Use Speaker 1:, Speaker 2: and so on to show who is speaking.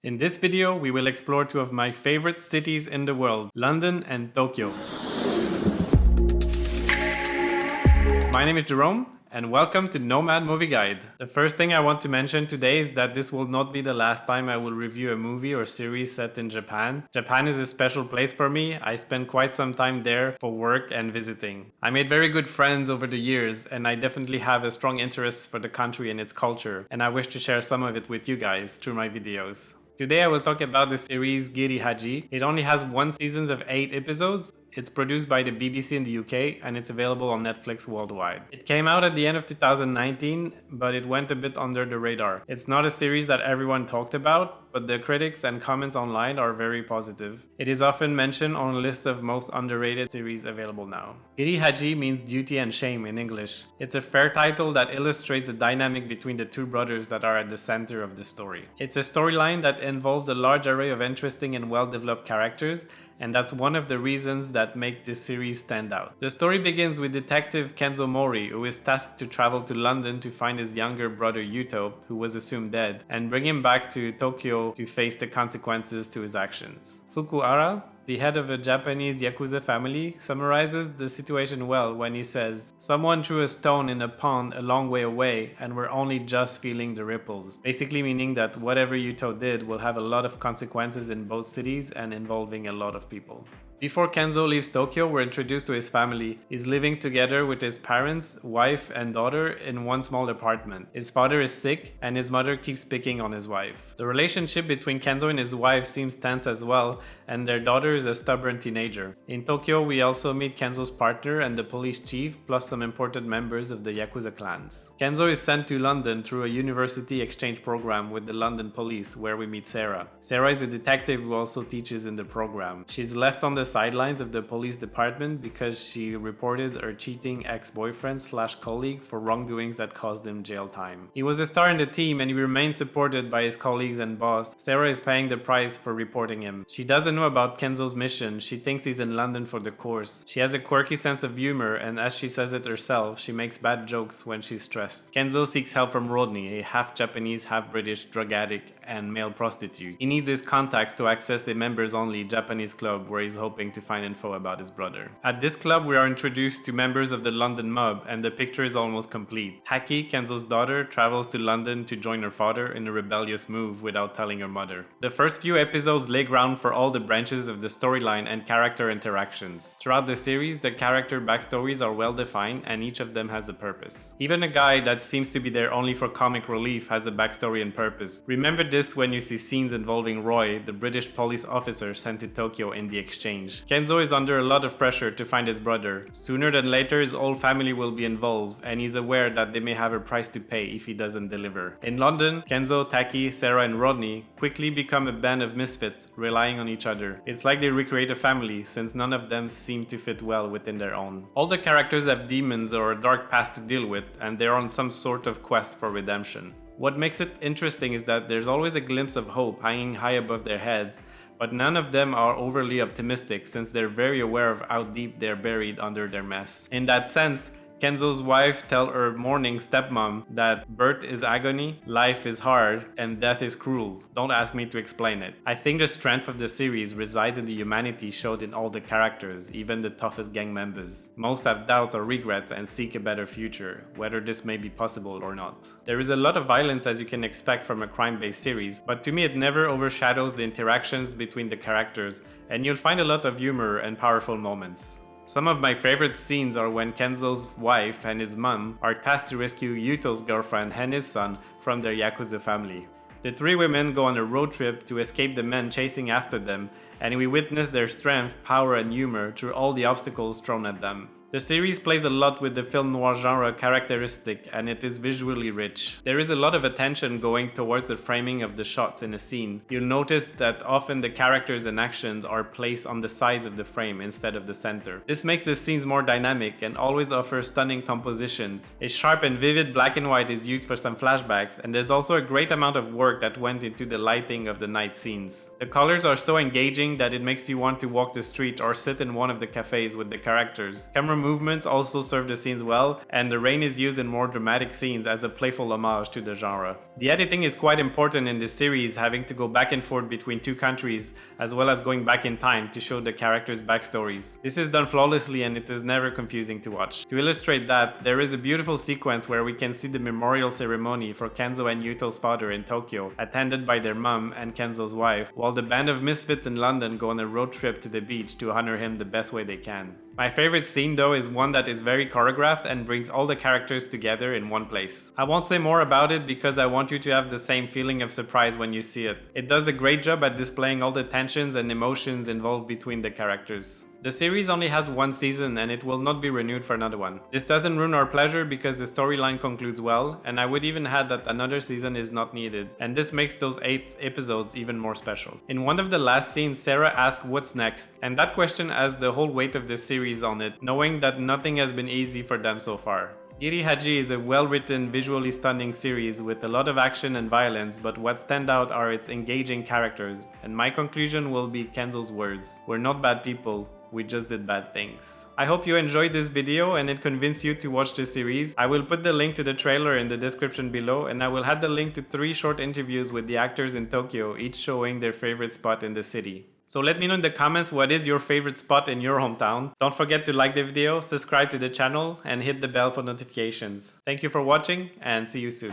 Speaker 1: In this video, we will explore two of my favorite cities in the world, London and Tokyo. My name is Jerome, and welcome to Nomad Movie Guide. The first thing I want to mention today is that this will not be the last time I will review a movie or series set in Japan. Japan is a special place for me. I spent quite some time there for work and visiting. I made very good friends over the years, and I definitely have a strong interest for the country and its culture, and I wish to share some of it with you guys through my videos. Today I will talk about the series Giri, Haji. It only has one season of 8 episodes. It's produced by the BBC in the UK and it's available on Netflix worldwide. It came out at the end of 2019, but it went a bit under the radar. It's not a series that everyone talked about, but the critics and comments online are very positive. It is often mentioned on a list of most underrated series available now. Giri Haji means duty and shame in English. It's a fair title that illustrates the dynamic between the two brothers that are at the center of the story. It's a storyline that involves a large array of interesting and well-developed characters, and that's one of the reasons that make this series stand out. The story begins with Detective Kenzo Mori, who is tasked to travel to London to find his younger brother Yuto, who was assumed dead, and bring him back to Tokyo to face the consequences to his actions. Fukuhara, the head of a Japanese Yakuza family, summarizes the situation well when he says, "Someone threw a stone in a pond a long way away and we're only just feeling the ripples." Basically meaning that whatever Yuto did will have a lot of consequences in both cities and involving a lot of people. Before Kenzo leaves Tokyo, we're introduced to his family. He's living together with his parents, wife, and daughter in one small apartment. His father is sick, and his mother keeps picking on his wife. The relationship between Kenzo and his wife seems tense as well, and their daughter is a stubborn teenager. In Tokyo, we also meet Kenzo's partner and the police chief, plus some important members of the Yakuza clans. Kenzo is sent to London through a university exchange program with the London police, where we meet Sarah. Sarah is a detective who also teaches in the program. She's left on the sidelines of the police department because she reported her cheating ex-boyfriend/colleague for wrongdoings that caused him jail time. He was a star in the team and he remains supported by his colleagues and boss. Sarah is paying the price for reporting him. She doesn't know about Kenzo's mission. She thinks he's in London for the course. She has a quirky sense of humor, and as she says it herself, she makes bad jokes when she's stressed. Kenzo seeks help from Rodney, a half-Japanese, half-British drug addict and male prostitute. He needs his contacts to access a members-only Japanese club where he's hoping to find info about his brother. At this club, we are introduced to members of the London mob, and the picture is almost complete. Taki, Kenzo's daughter, travels to London to join her father in a rebellious move without telling her mother. The first few episodes lay ground for all the branches of the storyline and character interactions. Throughout the series, the character backstories are well defined and each of them has a purpose. Even a guy that seems to be there only for comic relief has a backstory and purpose. Remember this when you see scenes involving Roy, the British police officer sent to Tokyo in the exchange. Kenzo is under a lot of pressure to find his brother. Sooner than later, his whole family will be involved, and he's aware that they may have a price to pay if he doesn't deliver. In London, Kenzo, Taki, Sarah, and Rodney quickly become a band of misfits, relying on each other. It's like they recreate a family, since none of them seem to fit well within their own. All the characters have demons or a dark past to deal with, and they're on some sort of quest for redemption. What makes it interesting is that there's always a glimpse of hope hanging high above their heads, but none of them are overly optimistic since they're very aware of how deep they're buried under their mess. In that sense, Kenzo's wife tells her mourning stepmom that birth is agony, life is hard, and death is cruel. Don't ask me to explain it. I think the strength of the series resides in the humanity showed in all the characters, even the toughest gang members. Most have doubts or regrets and seek a better future, whether this may be possible or not. There is a lot of violence as you can expect from a crime-based series, but to me it never overshadows the interactions between the characters, and you'll find a lot of humor and powerful moments. Some of my favorite scenes are when Kenzo's wife and his mom are tasked to rescue Yuto's girlfriend and his son from their Yakuza family. The three women go on a road trip to escape the men chasing after them, and we witness their strength, power, and humor through all the obstacles thrown at them. The series plays a lot with the film noir genre characteristic, and it is visually rich. There is a lot of attention going towards the framing of the shots in a scene. You'll notice that often the characters and actions are placed on the sides of the frame instead of the center. This makes the scenes more dynamic and always offers stunning compositions. A sharp and vivid black and white is used for some flashbacks, and there's also a great amount of work that went into the lighting of the night scenes. The colors are so engaging that it makes you want to walk the street or sit in one of the cafes with the characters. Camera movements also serve the scenes well, and the rain is used in more dramatic scenes as a playful homage to the genre. The editing is quite important in this series, having to go back and forth between two countries, as well as going back in time to show the characters' backstories. This is done flawlessly and it is never confusing to watch. To illustrate that, there is a beautiful sequence where we can see the memorial ceremony for Kenzo and Yuto's father in Tokyo, attended by their mum and Kenzo's wife, while the band of misfits in London go on a road trip to the beach to honor him the best way they can. My favorite scene though is one that is very choreographed and brings all the characters together in one place. I won't say more about it because I want you to have the same feeling of surprise when you see it. It does a great job at displaying all the tensions and emotions involved between the characters. The series only has one season and it will not be renewed for another one. This doesn't ruin our pleasure because the storyline concludes well, and I would even add that another season is not needed, and this makes those 8 episodes even more special. In one of the last scenes, Sarah asks what's next, and that question has the whole weight of this series on it, knowing that nothing has been easy for them so far. Giri Haji is a well-written, visually stunning series with a lot of action and violence, but what stand out are its engaging characters, and my conclusion will be Kenzo's words: "We're not bad people, we just did bad things." I hope you enjoyed this video and it convinced you to watch this series. I will put the link to the trailer in the description below, and I will add the link to 3 short interviews with the actors in Tokyo, each showing their favorite spot in the city. So let me know in the comments what is your favorite spot in your hometown. Don't forget to like the video, subscribe to the channel, and hit the bell for notifications. Thank you for watching and see you soon.